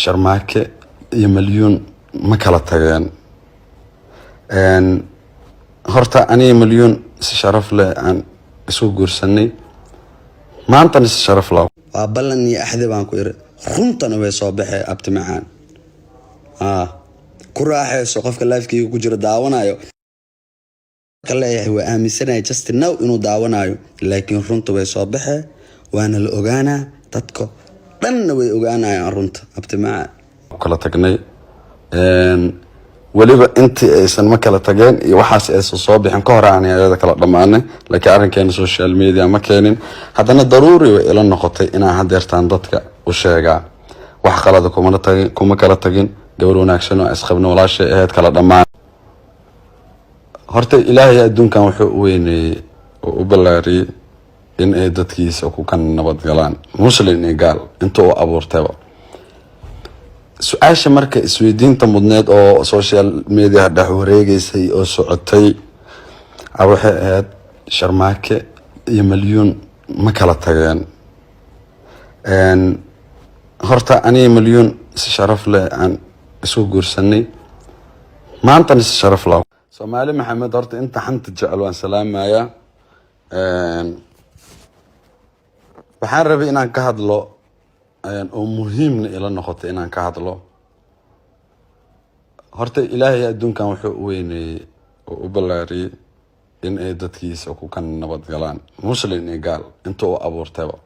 sharmaake iyo milyuun ma kala tageen. horta aniga milyuun si sharaf leh aan isu guursanay, maantana si sharaf leh waa ballan iyo axdi baan ku iri, runtana way soo baxay abti macaan. ku raaxayso qofka live-kiiga ku jira daawanayo kaleeyahay waa aaminsanahay just now inuu daawanayo, laakiin runta way soo baxay waana la ogaanaa, dadka dhanna way ogaanayaan runta abti macaan. kala tagnay waliba intii aysan ma kala tageen iyo waxaas ay soo bixin ka hor aan ayada kala dhamaanay, laakiin arrinkeena social media ma keenin. haddana daruuri way ila noqotay inaan hadeertaan dadka u sheegaa wax qalada kuma kala tagin, gabar wanaagsan oo isqabno walaashay ahayd kala dhamaan. horta ilaahay adduunkan wuxuu u weyneeyey oo u ballaariyey in ay dadkiisa ku kan nabad galaan, muslim iyo gaal intuu u abuurtayba. su-aasha marka isweydiinta mudneed oo social media dhex wareegaysay oo socotay waxay ahayd sharmaake iyo milyuun ma kala tageen. horta aniga milyuun si sharaf leh aan isu guursanay, maantana si sharaf leh. Soomaali Maxamed, horta inta xanta jecel waan salaamayaa. waxaan rabay inaan ka hadlo oo muhiimna ila noqotay inaan ka hadlo. horta ilaahay adduunkan wuxuu u weyneeyey oo u ballaariyey in ay dadkiisa ku kan nabad galaan, muslim iyo gaal intuu u abuurtayba.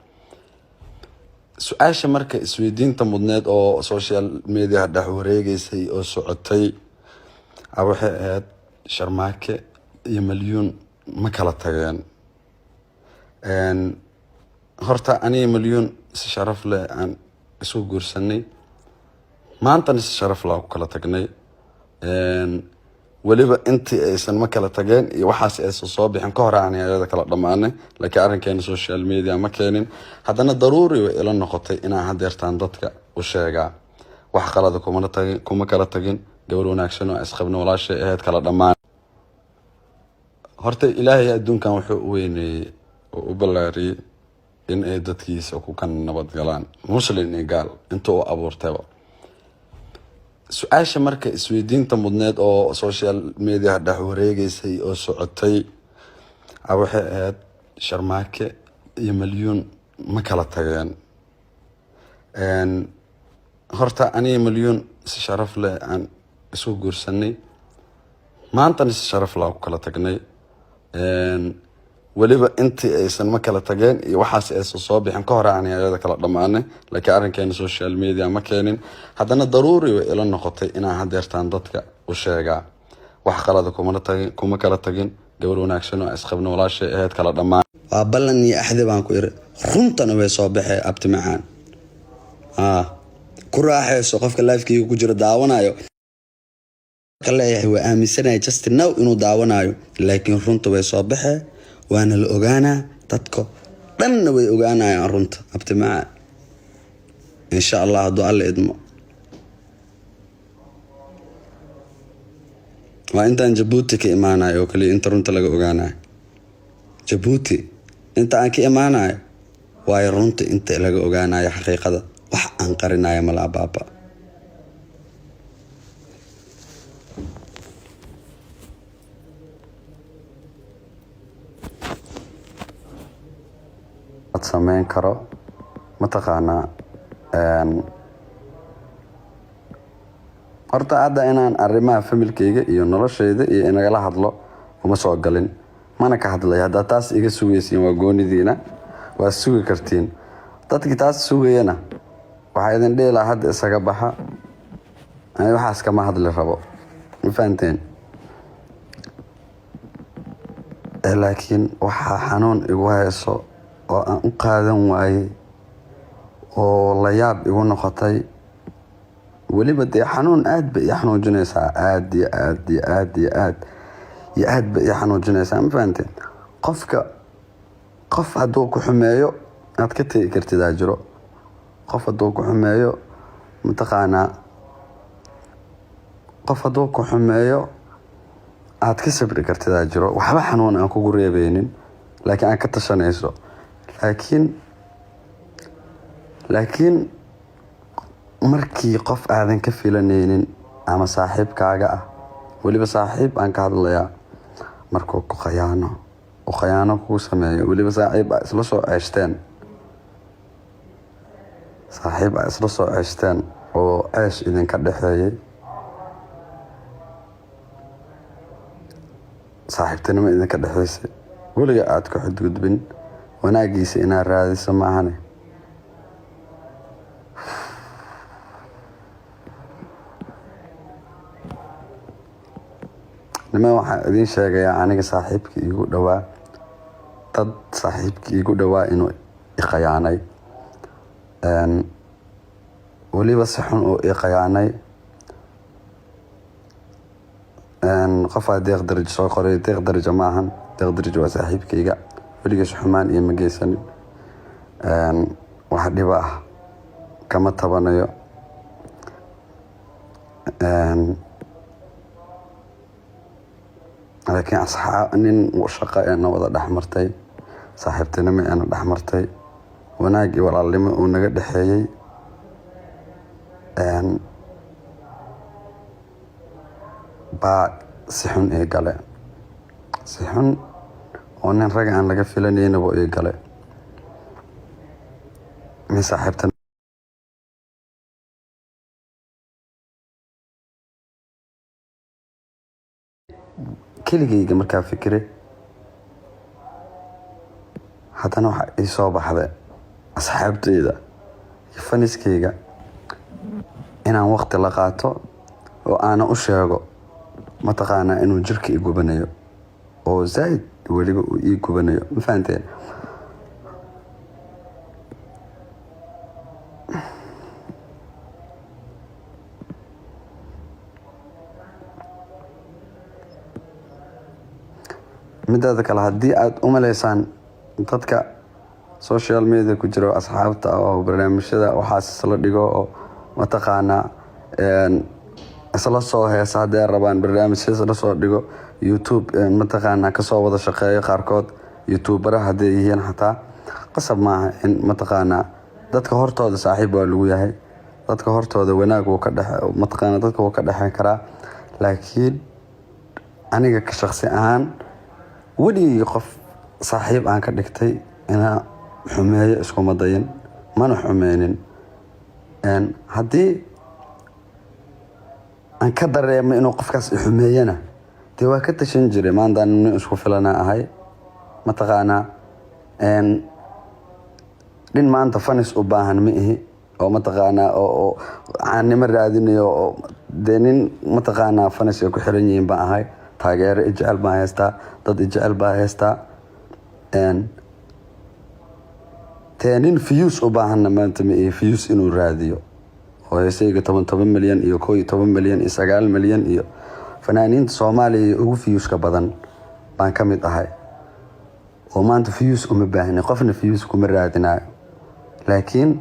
su-aasha marka isweydiinta mudneed oo social media dhex wareegaysay oo socotay waxay ahayd sharmaake iyo milyuun ma kala tageen. horta aniga milyuun si sharaf leh aan isu guursanay, maantana si sharaf leh ku kala tagnay. waliba intii aysan ma kala tageen iyo waxaas ay soo bixin ka hor aan ayada kala dhamaanay, laakiin arrinkeena social media ma keenin. haddana daruuri way ila noqotay inaan hadeertaan dadka u sheegaa wax qalada kuma kala tagin, gabar wanaagsan oo isqabno walaashay ahayd kala dhamaan. horta ilaahay adduunkan wuxuu u weyneeyey oo u ballaariyey in ay dadkiisa ku kan nabad galaan, muslim iyo gaal intuu u abuurtayba. su-aasha marka isweydiinta mudneed oo social media dhex wareegaysay oo socotay waxay ahayd sharmaake iyo milyuun ma kala tageen. horta aniga milyuun si sharaf leh aan isu guursanay, maantana si sharaf leh ku kala tagnay. waliba intii aysan ma kala tageen iyo waxaas ay soo bixin ka hor aan ayada kala dhamaanay, laakiin arrinkeena social media ma keenin. haddana daruuri way ila noqotay inaan hadeertaan dadka u sheegaa wax qalada kuma kala tagin, gabar wanaagsan oo isqabno walaashay ahayd kala dhamaan. waa ballan iyo axdi baan ku iri, runtana way soo baxay abti macaan. ku raaxayso qofka live-kiiga ku jira daawanayo kaleeyahay waa aaminsanahay just now inuu daawanayo, laakiin runta way soo baxay waana la ogaanaa, dadka dhanna way ogaanayaan runta abti macaan. insha allah hadduu alla idmo. waa intaan Jabuuti ka imaanayo oo kaliya inta runta laga ogaanayo. Jabuuti inta aan ka imaanayo waayo runta inta laga ogaanayo, xaqiiqada wax aan qarinayo ma laha baaba. samayn karo mataqaanaa. horta hadda inaan arrimaha familkayga iyo noloshayda iyo inagala hadlo uma soo galin, mana ka hadlay. haddaa taas iga sugaysiin waa goonidiina, waa sugi kartiin. dadkii taas sugayana waxaa idin dhihi lahaa hadda isaga baxa, waxaas kama hadli rabo, ma fahanteen. laakiin waxaa xanuun igu hayso oo aan u qaadan waayey oo la yaab igu noqotay. weliba dee xanuun aad bay ii xanuujinaysaa, aad iyo aad iyo aad iyo aad iyo aad bay ii xanuujinaysaa, ma fahanteen. qof hadduu ku xumeeyo aad ka tegi kartidaa jiro, qof hadduu ku xumeeyo mataqaanaa, qof hadduu ku xumeeyo aad ka sabri kartidaa jiro, waxba xanuun aan kugu reebeynin, laakiin aan ka tashanayso. laakiin markii qof aadan ka filanaynin ama saaxiibkaaga ah, weliba saaxiib aan ka hadlayaa, markuu ku khayaano kuu sameeyo, weliba saaxiib aa isla soo ceeshteen oo ceesh idinka dhexeeyay, saaxiibtinimo idinka dhexeysay, weliga aad ku xadgudbin, wanaagiisa inaad raadiso maahane. niman waxaan idin sheegayaa aniga saaxiibkii igu dhawaa inuu i khayaanay, weliba si xun uu i khayaanay. qofaa deeq darajo soo qoray, deeq darajo maahan, deeq darajo waa saaxiibkayga, weligiis xumaan iyo ma geysanin, wax dhiba ah kama tabanayo. laakiin nin shaqo eena wada dhexmartay, saaxiibtinimo eena dhexmartay, wanaag iyo walaalnimo uu naga dhexeeyey, baa si xun ii gale, si xun oo nin rag aan laga filanaynaba ii gale. min saaxiibtan keligayga markaa fikire, haddana waxa ii soo baxday asxaabteyda iyo faniskayga inaan waqti la qaato oo aana u sheego mataqaanaa inuu jirka i gubanayo, oo zaaid weliba uu ii gubanayo, ma fahanteen? midaada kale, haddii aad u malaysaan dadka social media ku jiro, asxaabta oo barnaamijyada waxaas isla dhigo oo mataqaanaa isla soo heesa, haddii ay rabaan barnaamijyada isla soo dhigo, YouTube mataqaanaa kasoo wada shaqeeyo, qaarkood youtuberaha hadday yihiin xataa, qasab maaha in mataqaanaa dadka hortooda saaxiib waa lagu yahay, dadka hortooda wanaag wuu ka dhexeyn karaa. laakiin aniga ka shaqsi ahaan weligii qof saaxiib aan ka dhigtay inaa xumeeyo iskuma dayin, mana xumeynin. haddii aan ka dareemo inuu qofkaas i xumeeyana, dee waa ka tashan jiray, maanta nin isku filana ahay, mataqaanaa nin maanta fanis u baahan ma ihi, oo mataqaanaa oo caannimo raadinayo, oo dee nin mataqaanaa fanis ay ku xiran yihiin baan ahay, taageero ijecel baan haystaa, dad ijecel baan haystaa. tee nin views u baahanna maanta ma ihi, views inuu raadiyo, oo heesayga 10 milyan iyo 11 milyan iyo 9 milyan iyo fanaaniinta Soomaaliya ugu viewska badan baan ka mid ahay, oo maanta views uma baahni, qofna views kuma raadinayo. laakiin